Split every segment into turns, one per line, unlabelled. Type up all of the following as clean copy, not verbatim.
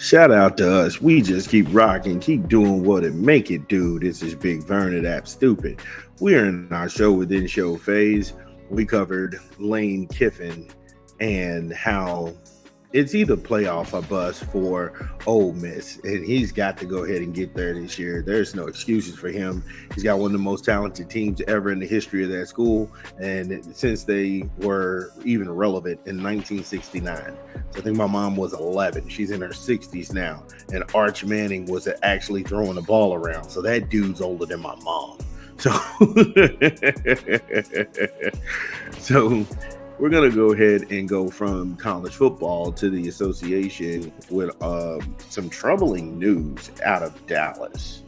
Shout out to us. We just keep rocking, keep doing what it make it do. This is Big Vern at App Stupid. We're in our show within show phase. We covered Lane Kiffin and how it's either playoff or bust for Ole Miss, and he's got to go ahead and get there this year. There's no excuses for him. He's got one of the most talented teams ever in the history of that school, and since they were even relevant in 1969. So I think my mom was 11. She's in her 60s now, and Arch Manning was actually throwing the ball around. So that dude's older than my mom. So we're going to go ahead and go from college football to the association with some troubling news out of Dallas.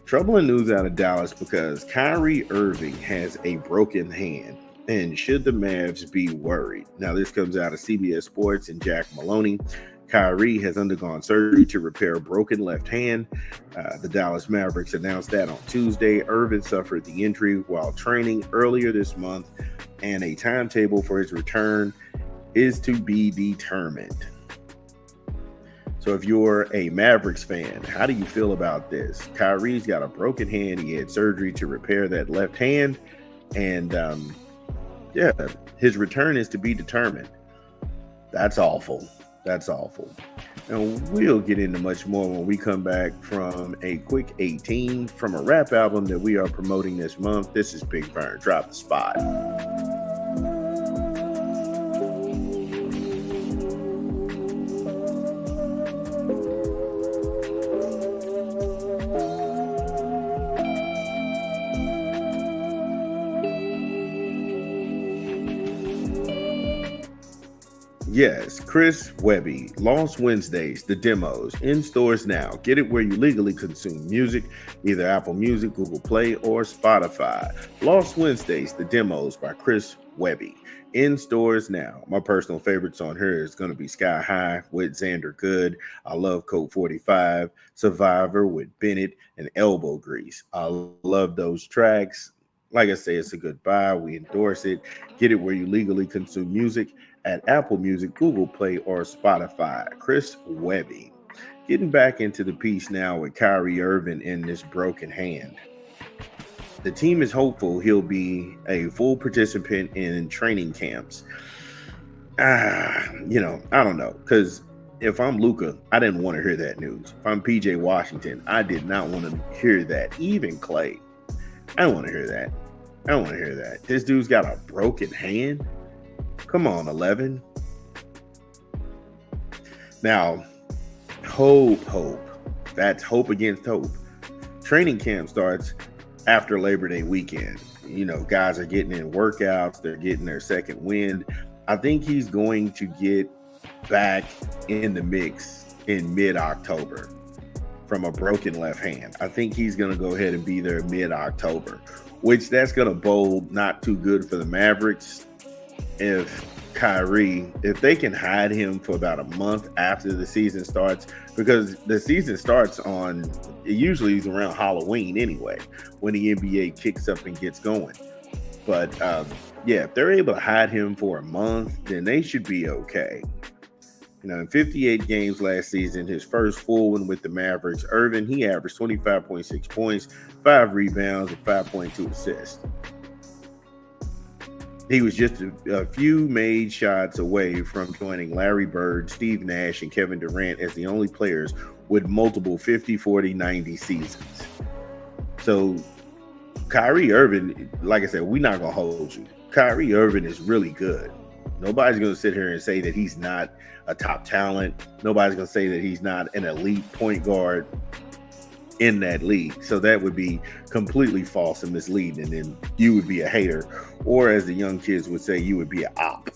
Troubling news out of Dallas because Kyrie Irving has a broken hand. And should the Mavs be worried? Now, this comes out of CBS Sports and Jack Maloney. Kyrie has undergone surgery to repair a broken left hand. The Dallas Mavericks announced that on Tuesday. Irving suffered the injury while training earlier this month, and a timetable for his return is to be determined. So if you're a Mavericks fan, how do you feel about this? Kyrie's got a broken hand. He had surgery to repair that left hand, and his return is to be determined. That's awful. That's awful. And we'll get into much more when we come back from a quick 18 from a rap album that we are promoting this month. This is Big Vern. Drop the spot. Yes, Chris Webby, Lost Wednesdays, the demos, in stores now. Get it where you legally consume music, either Apple Music, Google Play, or Spotify. Lost Wednesdays, the demos by Chris Webby, in stores now. My personal favorites on here is going to be Sky High with Xander Good. I love Code 45, Survivor with Bennett, and Elbow Grease. I love those tracks. Like I say, it's a good buy. We endorse it. Get it where you legally consume music at Apple Music, Google Play, or Spotify. Chris Webby. Getting back into the piece now with Kyrie Irving in this broken hand. The team is hopeful he'll be a full participant in training camps. I don't know. Because if I'm Luca, I didn't want to hear that news. If I'm PJ Washington, I did not want to hear that. Even Klay. I don't want to hear that. I don't want to hear that. This dude's got a broken hand. Come on, 11. Now, hope. That's hope against hope. Training camp starts after Labor Day weekend. You know, guys are getting in workouts. They're getting their second wind. I think he's going to get back in the mix in mid-October from a broken left hand. I think he's going to go ahead and be there mid-October, which that's going to bode not too good for the Mavericks. If they can hide him for about a month after the season starts, because the season starts usually is around Halloween anyway, when the NBA kicks up and gets going. But if they're able to hide him for a month, then they should be okay. You know, in 58 games last season, his first full one with the Mavericks, Irving, he averaged 25.6 points, 5 rebounds, and 5.2 assists. He was just a few made shots away from joining Larry Bird, Steve Nash, and Kevin Durant as the only players with multiple 50, 40, 90 seasons. So Kyrie Irving, like I said, we're not going to hold you. Kyrie Irving is really good. Nobody's going to sit here and say that he's not a top talent. Nobody's going to say that he's not an elite point guard in that league. So that would be completely false and misleading, and then you would be a hater, or as the young kids would say, you would be an op.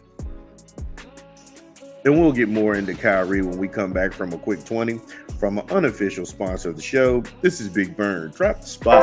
And we'll get more into Kyrie when we come back from a quick 20 from an unofficial sponsor of the show. This is Big Vern. Drop the spot.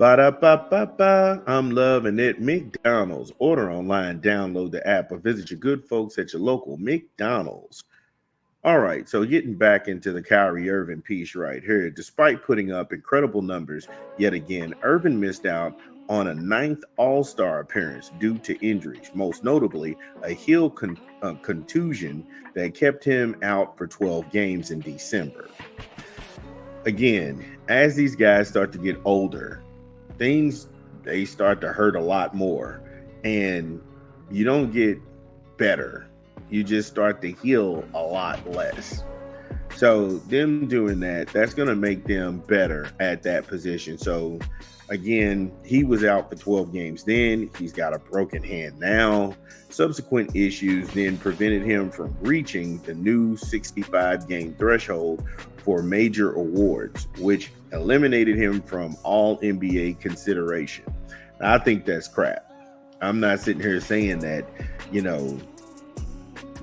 Ba-da-ba-ba-ba. I'm loving it. McDonald's. Order online, download the app, or visit your good folks at your local McDonald's. All right, so getting back into the Kyrie Irving piece right here. Despite putting up incredible numbers, yet again, Irving missed out on a ninth All-Star appearance due to injuries, most notably a heel contusion that kept him out for 12 games in December. Again, as these guys start to get older, they start to hurt a lot more, and you don't get better. You just start to heal a lot less. So them doing that, that's going to make them better at that position. So again, he was out for 12 games then. He's got a broken hand now. Subsequent issues then prevented him from reaching the new 65 game threshold for major awards, which eliminated him from all NBA consideration. Now, I think that's crap. I'm not sitting here saying that,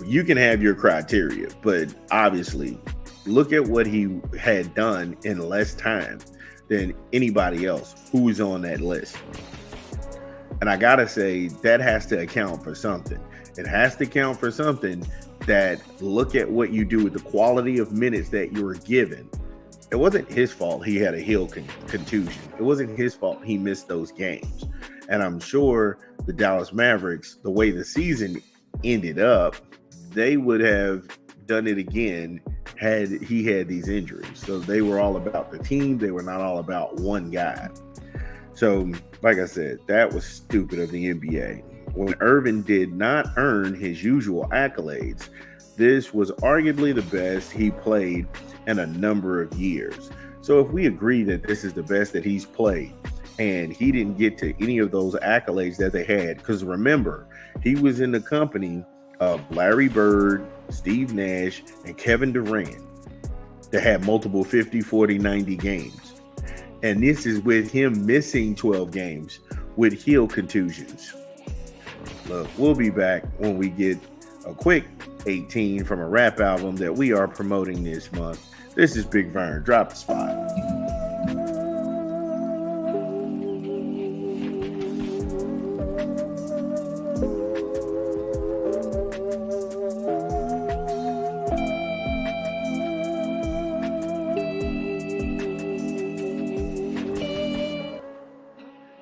you can have your criteria, but obviously look at what he had done in less time than anybody else who is on that list. And I gotta say, that has to account for something. It has to account for something that look at what you do with the quality of minutes that you were given. It wasn't his fault he had a heel contusion. It wasn't his fault he missed those games. And I'm sure the Dallas Mavericks, the way the season ended up, they would have done it again had he had these injuries. So they were all about the team. They were not all about one guy. So, like I said, that was stupid of the NBA. When Irving did not earn his usual accolades, this was arguably the best he played in a number of years. So if we agree that this is the best that he's played, and he didn't get to any of those accolades that they had, because remember, he was in the company of Larry Bird, Steve Nash, and Kevin Durant that had multiple 50, 40, 90 games. And this is with him missing 12 games with heel contusions. Look, we'll be back when we get a quick 18 from a rap album that we are promoting this month. This is Big Vern. Drop the spot.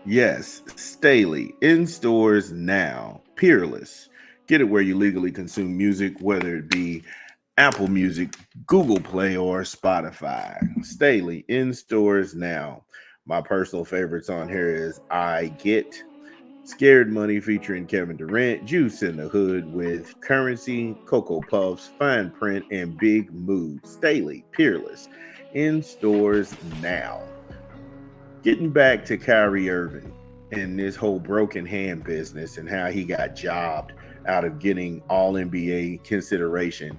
Yes, Staley, in stores now. Peerless. Get it where you legally consume music, whether it be Apple Music, Google Play, or Spotify. Staley, in stores now. My personal favorites on here is I Get, Scared Money featuring Kevin Durant, Juice in the Hood with Currency, Cocoa Puffs, Fine Print, and Big Mood. Staley, Peerless, in stores now. Getting back to Kyrie Irving and this whole broken hand business and how he got jobbed out of getting all NBA consideration.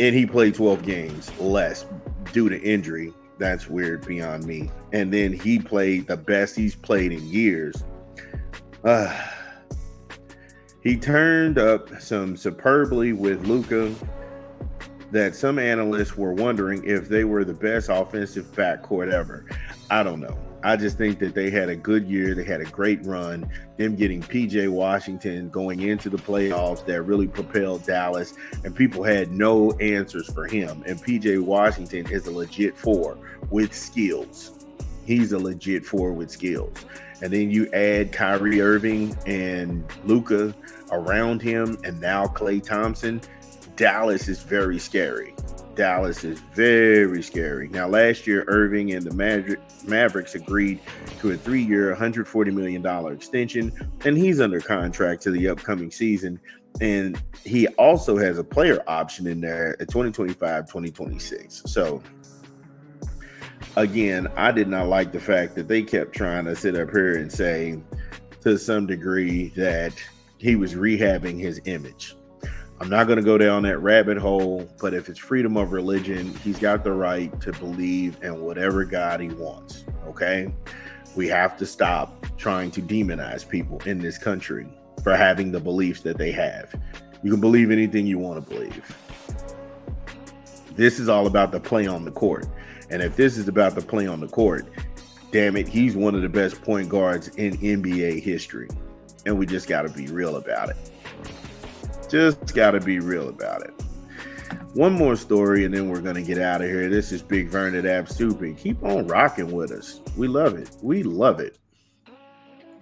And he played 12 games less due to injury. That's weird beyond me. And then he played the best he's played in years. He turned up some superbly with Luca that some analysts were wondering if they were the best offensive backcourt ever. I don't know. I just think that they had a good year. They had a great run. Them getting PJ Washington going into the playoffs that really propelled Dallas, and people had no answers for him. And PJ Washington is a legit four with skills. He's a legit four with skills. And then you add Kyrie Irving and Luca around him, and now Klay Thompson. Dallas is very scary. Dallas is very scary. Now, last year, Irving and the Mavericks agreed to a 3-year, $140 million extension, and he's under contract to the upcoming season. And he also has a player option in there at 2025, 2026. So, again, I did not like the fact that they kept trying to sit up here and say, to some degree, that he was rehabbing his image. I'm not going to go down that rabbit hole, but if it's freedom of religion, he's got the right to believe in whatever God he wants, okay? We have to stop trying to demonize people in this country for having the beliefs that they have. You can believe anything you want to believe. This is all about the play on the court. And if this is about the play on the court, damn it, he's one of the best point guards in NBA history. And we just got to be real about it. Just got to be real about it. One more story, and then we're going to get out of here. This is Big Vern at Ab Stupid. Keep on rocking with us. We love it. We love it.